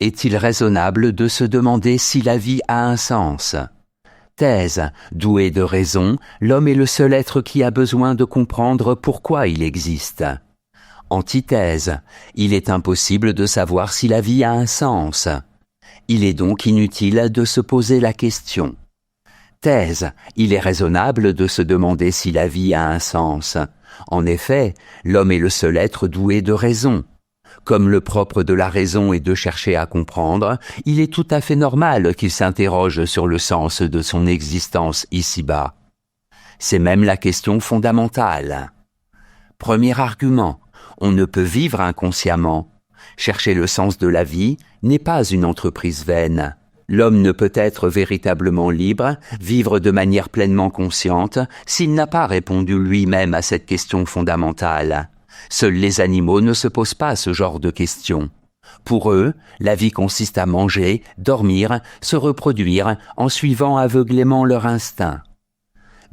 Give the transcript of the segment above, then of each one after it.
Est-il raisonnable de se demander si la vie a un sens? Thèse. Doué de raison, l'homme est le seul être qui a besoin de comprendre pourquoi il existe. Antithèse. Il est impossible de savoir si la vie a un sens. Il est donc inutile de se poser la question. Thèse. Il est raisonnable de se demander si la vie a un sens. En effet, l'homme est le seul être doué de raison. Comme le propre de la raison est de chercher à comprendre, il est tout à fait normal qu'il s'interroge sur le sens de son existence ici-bas. C'est même la question fondamentale. Premier argument, on ne peut vivre inconsciemment. Chercher le sens de la vie n'est pas une entreprise vaine. L'homme ne peut être véritablement libre, vivre de manière pleinement consciente, s'il n'a pas répondu lui-même à cette question fondamentale. Seuls les animaux ne se posent pas ce genre de questions. Pour eux, la vie consiste à manger, dormir, se reproduire en suivant aveuglément leur instinct.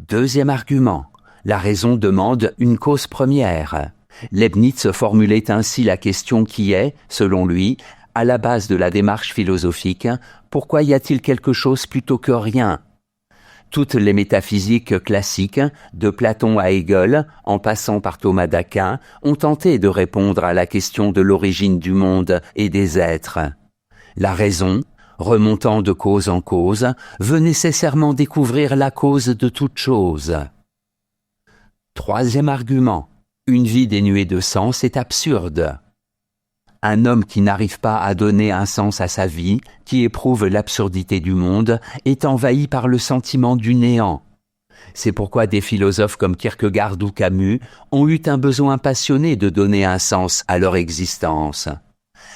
Deuxième argument, la raison demande une cause première. Leibniz formulait ainsi la question qui est, selon lui, à la base de la démarche philosophique, pourquoi y a-t-il quelque chose plutôt que rien? Toutes les métaphysiques classiques, de Platon à Hegel, en passant par Thomas d'Aquin, ont tenté de répondre à la question de l'origine du monde et des êtres. La raison, remontant de cause en cause, veut nécessairement découvrir la cause de toute chose. Troisième argument, une vie dénuée de sens est absurde. Un homme qui n'arrive pas à donner un sens à sa vie, qui éprouve l'absurdité du monde, est envahi par le sentiment du néant. C'est pourquoi des philosophes comme Kierkegaard ou Camus ont eu un besoin passionné de donner un sens à leur existence.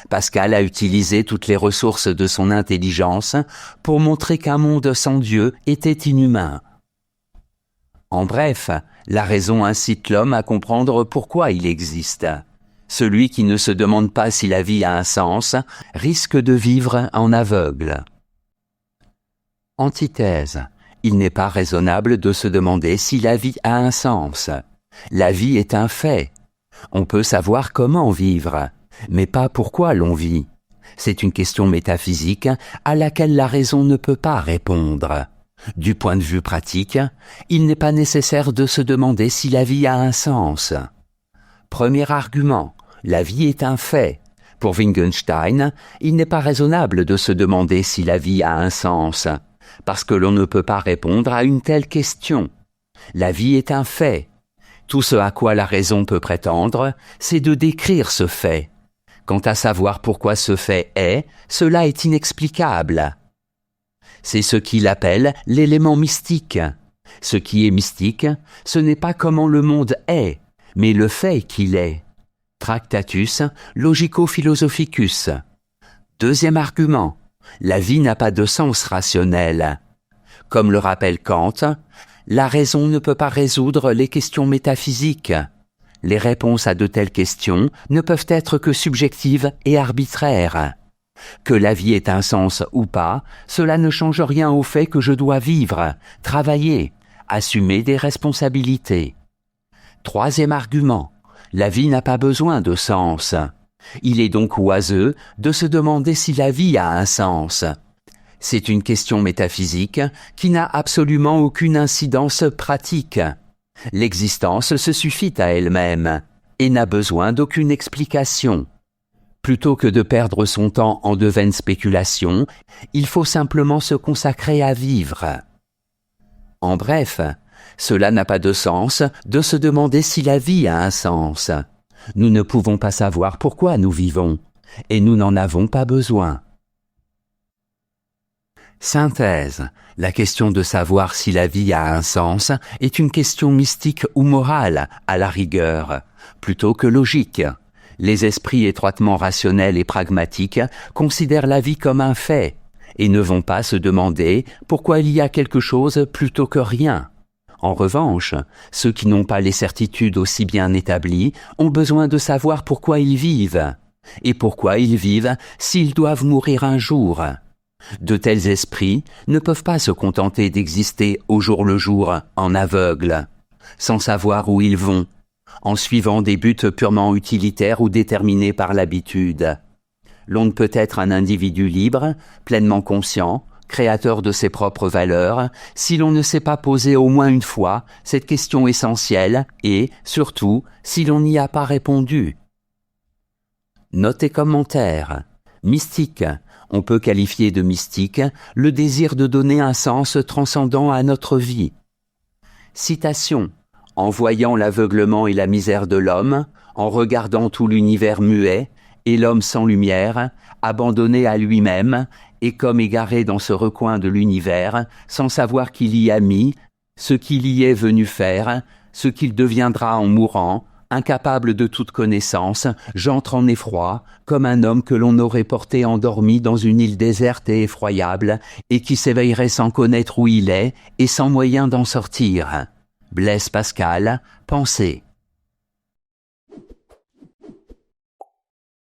Pascal a utilisé toutes les ressources de son intelligence pour montrer qu'un monde sans Dieu était inhumain. En bref, la raison incite l'homme à comprendre pourquoi il existe. Celui qui ne se demande pas si la vie a un sens risque de vivre en aveugle. Antithèse. Il n'est pas raisonnable de se demander si la vie a un sens. La vie est un fait. On peut savoir comment vivre, mais pas pourquoi l'on vit. C'est une question métaphysique à laquelle la raison ne peut pas répondre. Du point de vue pratique, il n'est pas nécessaire de se demander si la vie a un sens. Premier argument, la vie est un fait. Pour Wittgenstein, il n'est pas raisonnable de se demander si la vie a un sens, parce que l'on ne peut pas répondre à une telle question. La vie est un fait. Tout ce à quoi la raison peut prétendre, c'est de décrire ce fait. Quant à savoir pourquoi ce fait est, cela est inexplicable. C'est ce qu'il appelle l'élément mystique. Ce qui est mystique, ce n'est pas comment le monde est, mais le fait qu'il est. Tractatus Logico-Philosophicus. Deuxième argument, la vie n'a pas de sens rationnel. Comme le rappelle Kant, la raison ne peut pas résoudre les questions métaphysiques. Les réponses à de telles questions ne peuvent être que subjectives et arbitraires. Que la vie ait un sens ou pas, cela ne change rien au fait que je dois vivre, travailler, assumer des responsabilités. Troisième argument, la vie n'a pas besoin de sens. Il est donc oiseux de se demander si la vie a un sens. C'est une question métaphysique qui n'a absolument aucune incidence pratique. L'existence se suffit à elle-même et n'a besoin d'aucune explication. Plutôt que de perdre son temps en de vaines spéculations, il faut simplement se consacrer à vivre. En bref, cela n'a pas de sens de se demander si la vie a un sens. Nous ne pouvons pas savoir pourquoi nous vivons, et nous n'en avons pas besoin. Synthèse. La question de savoir si la vie a un sens est une question mystique ou morale, à la rigueur, plutôt que logique. Les esprits étroitement rationnels et pragmatiques considèrent la vie comme un fait, et ne vont pas se demander pourquoi il y a quelque chose plutôt que rien. En revanche, ceux qui n'ont pas les certitudes aussi bien établies ont besoin de savoir pourquoi ils vivent, et pourquoi ils vivent s'ils doivent mourir un jour. De tels esprits ne peuvent pas se contenter d'exister au jour le jour en aveugle, sans savoir où ils vont, en suivant des buts purement utilitaires ou déterminés par l'habitude. L'on ne peut être un individu libre, pleinement conscient, créateur de ses propres valeurs, si l'on ne s'est pas posé au moins une fois cette question essentielle et, surtout, si l'on n'y a pas répondu. Note et commentaire. Mystique. On peut qualifier de mystique le désir de donner un sens transcendant à notre vie. Citation. En voyant l'aveuglement et la misère de l'homme, en regardant tout l'univers muet, et l'homme sans lumière, abandonné à lui-même, et comme égaré dans ce recoin de l'univers, sans savoir qu'il y a mis, ce qu'il y est venu faire, ce qu'il deviendra en mourant, incapable de toute connaissance, j'entre en effroi, comme un homme que l'on aurait porté endormi dans une île déserte et effroyable, et qui s'éveillerait sans connaître où il est, et sans moyen d'en sortir. Blaise Pascal, Pensée.